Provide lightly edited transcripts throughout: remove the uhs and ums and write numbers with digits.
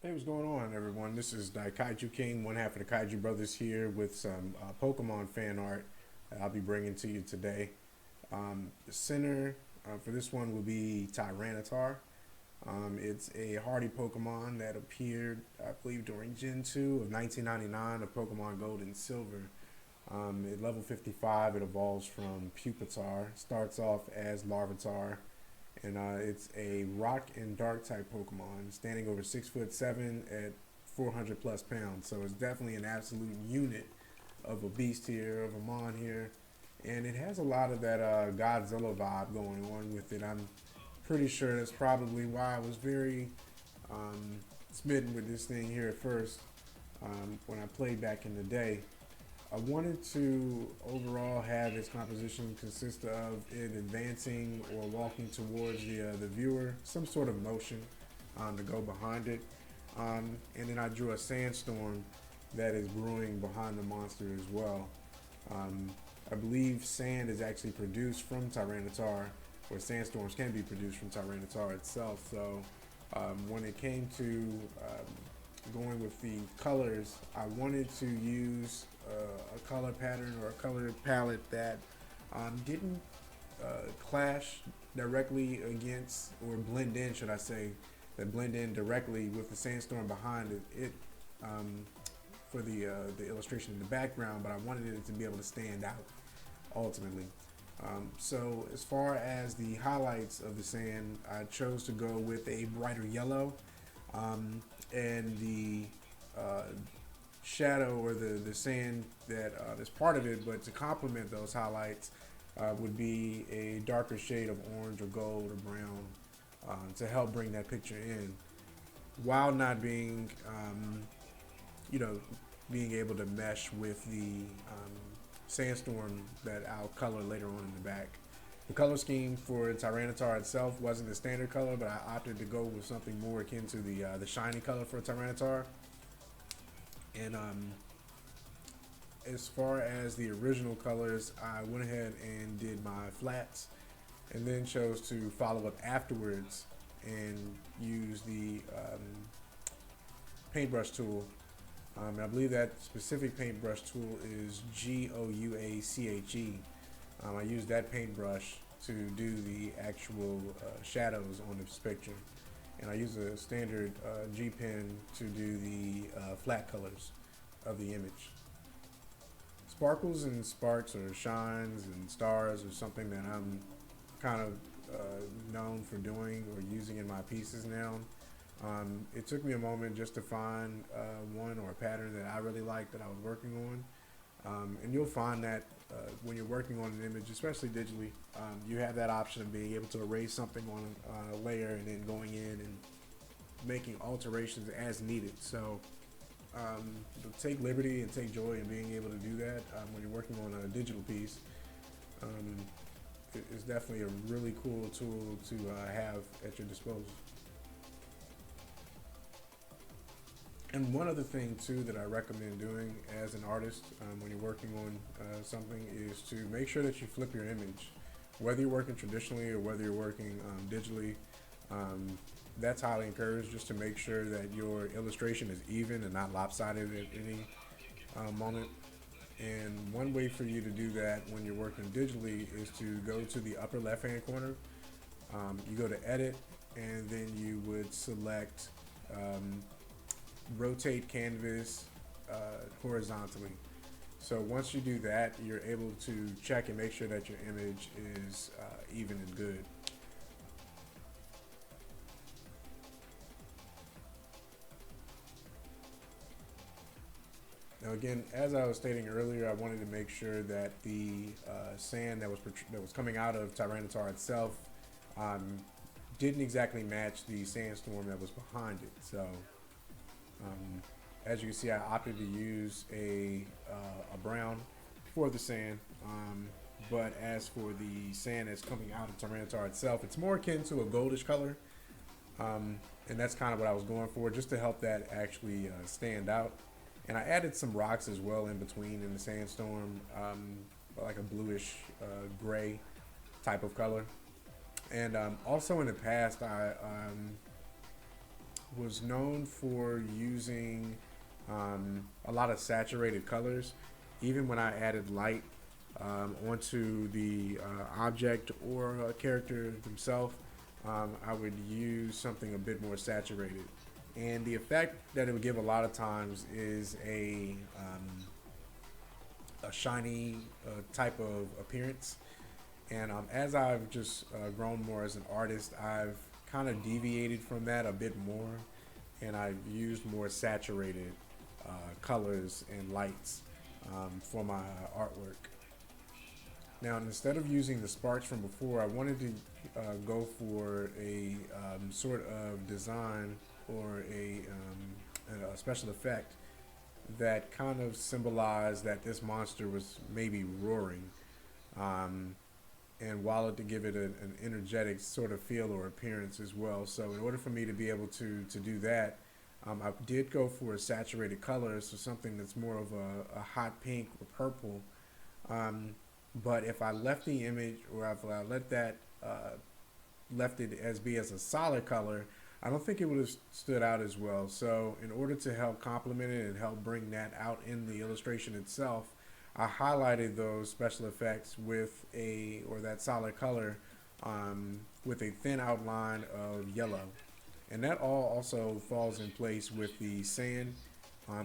Hey, what's going on, everyone? This is the KAIJU King, one half of the KAIJU Brothers here with some Pokemon fan art that I'll be bringing to you today. The center for this one will be Tyranitar. It's a hardy Pokemon that appeared, I believe, during Gen 2 of 1999 of Pokemon Gold and Silver. At level 55, it evolves from Pupitar, starts off as Larvitar, and it's a rock and dark type Pokemon, standing over 6'7" at 400 plus pounds. So it's definitely an absolute unit of a beast here, of a mon here, and it has a lot of that Godzilla vibe going on with it. I'm pretty sure that's probably why I was very smitten with this thing here at first when I played back in the day. I wanted to overall have its composition consist of it advancing or walking towards the viewer, some sort of motion to go behind it. And then I drew a sandstorm that is brewing behind the monster as well. I believe sand is actually produced from Tyranitar, or sandstorms can be produced from Tyranitar itself. So when it came to going with the colors, I wanted to use a color pattern or a color palette that didn't clash directly against, or blend in, should I say, that blend in directly with the sandstorm behind it. For the illustration in the background, but I wanted it to be able to stand out ultimately. So as far as the highlights of the sand, I chose to go with a brighter yellow, and the shadow, or the sand that is part of it, but to complement those highlights would be a darker shade of orange or gold or brown to help bring that picture in, while not being, you know, being able to mesh with the sandstorm that I'll color later on in the back. The color scheme for Tyranitar itself wasn't the standard color, but I opted to go with something more akin to the shiny color for Tyranitar. And as far as the original colors, I went ahead and did my flats, and then chose to follow up afterwards and use the paintbrush tool. I believe that specific paintbrush tool is GOUACHE. I used that paintbrush to do the actual shadows on this picture, and I use a standard G pen to do the flat colors of the image. Sparkles and sparks, or shines and stars, are something that I'm kind of known for doing or using in my pieces now. It took me a moment just to find one or a pattern that I really liked that I was working on. And you'll find that when you're working on an image, especially digitally, you have that option of being able to erase something on a layer and then going in and making alterations as needed. So take liberty and take joy in being able to do that when you're working on a digital piece. It's definitely a really cool tool to have at your disposal. And one other thing too that I recommend doing as an artist when you're working on something is to make sure that you flip your image, whether you're working traditionally or whether you're working digitally. That's highly encouraged, just to make sure that your illustration is even and not lopsided at any moment. And one way for you to do that when you're working digitally is to go to the upper left hand corner. You go to edit, and then you would select rotate canvas horizontally. So once you do that, you're able to check and make sure that your image is even and good. Now again, as I was stating earlier, I wanted to make sure that the sand that was coming out of Tyranitar itself didn't exactly match the sandstorm that was behind it. So as you can see, I opted to use a brown for the sand, but as for the sand that's coming out of Tyranitar itself, it's more akin to a goldish color, and that's kind of what I was going for, just to help that actually stand out. And I added some rocks as well in between in the sandstorm, like a bluish gray type of color. And also in the past, I was known for using a lot of saturated colors. Even when I added light onto the object or character themselves, I would use something a bit more saturated. And the effect that it would give a lot of times is a shiny type of appearance. And as I've just grown more as an artist, I've kind of deviated from that a bit more, and I've used more saturated colors and lights for my artwork. Now, instead of using the sparks from before, I wanted to go for a sort of design or a special effect that kind of symbolized that this monster was maybe roaring. And while to give it an energetic sort of feel or appearance as well. So in order for me to be able to do that, I did go for a saturated color, so something that's more of a hot pink or purple. But if I left the image, or if I let that left it as be as a solid color, I don't think it would have stood out as well. So in order to help complement it and help bring that out in the illustration itself, I highlighted those special effects with that solid color with a thin outline of yellow. And that all also falls in place with the sand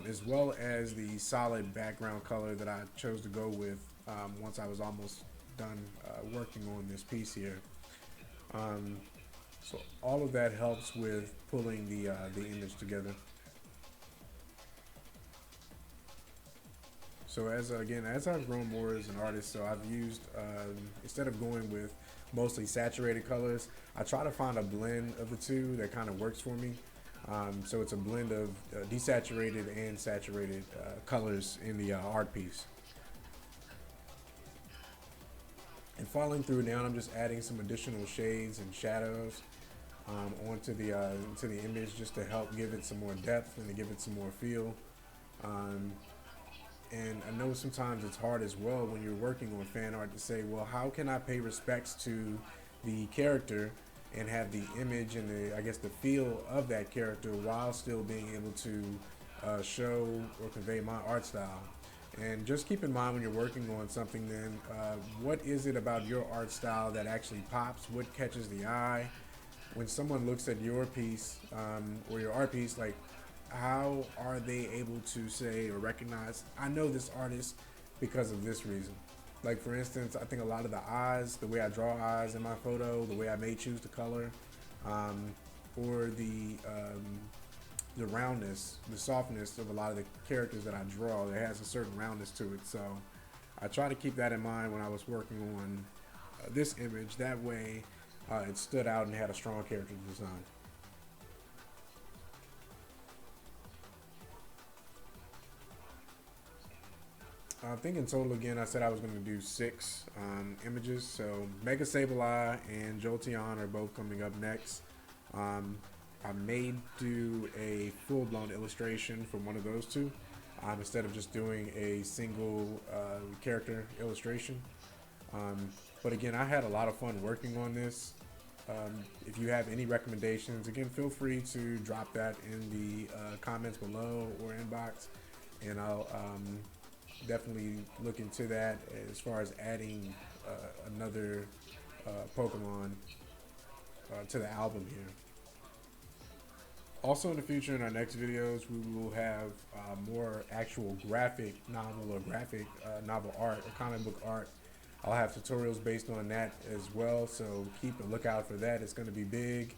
as well as the solid background color that I chose to go with once I was almost done working on this piece here. So all of that helps with pulling the image together. So as I've grown more as an artist, so I've used instead of going with mostly saturated colors, I try to find a blend of the two that kind of works for me. So it's a blend of desaturated and saturated colors in the art piece. And following through now, I'm just adding some additional shades and shadows onto the image just to help give it some more depth and to give it some more feel. And I know sometimes it's hard as well when you're working on fan art to say, well, how can I pay respects to the character and have the image and the feel of that character while still being able to show or convey my art style. And just keep in mind when you're working on something then, what is it about your art style that actually pops? What catches the eye? When someone looks at your piece or your art piece, like, how are they able to say or recognize, I know this artist because of this reason? Like, for instance, I think a lot of the eyes, the way I draw eyes in my photo, the way I may choose the color, or the roundness, the softness of a lot of the characters that I draw, that has a certain roundness to it. So I try to keep that in mind when I was working on this image. That way it stood out and had a strong character design. I think in total, again, I said I was going to do 6 images. So Mega Sableye and Jolteon are both coming up next. I may do a full-blown illustration for one of those two instead of just doing a single character illustration. But again, I had a lot of fun working on this. If you have any recommendations, again, feel free to drop that in the comments below or inbox, and I'll definitely look into that as far as adding another Pokemon to the album here. Also in the future, in our next videos, we will have more actual graphic novel or graphic novel art or comic book art. I'll have tutorials based on that as well, so keep a lookout for that. It's going to be big.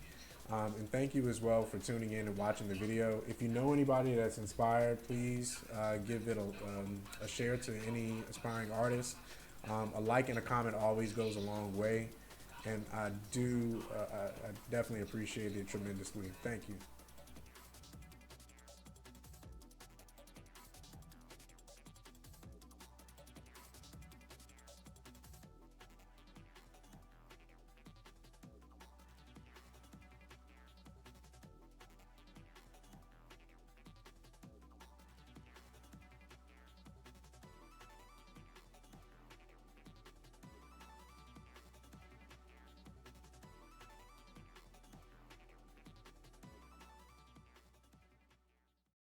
And thank you as well for tuning in and watching the video. If you know anybody that's inspired, please give it a share to any aspiring artist. A like and a comment always goes a long way, and I definitely appreciate it tremendously. Thank you.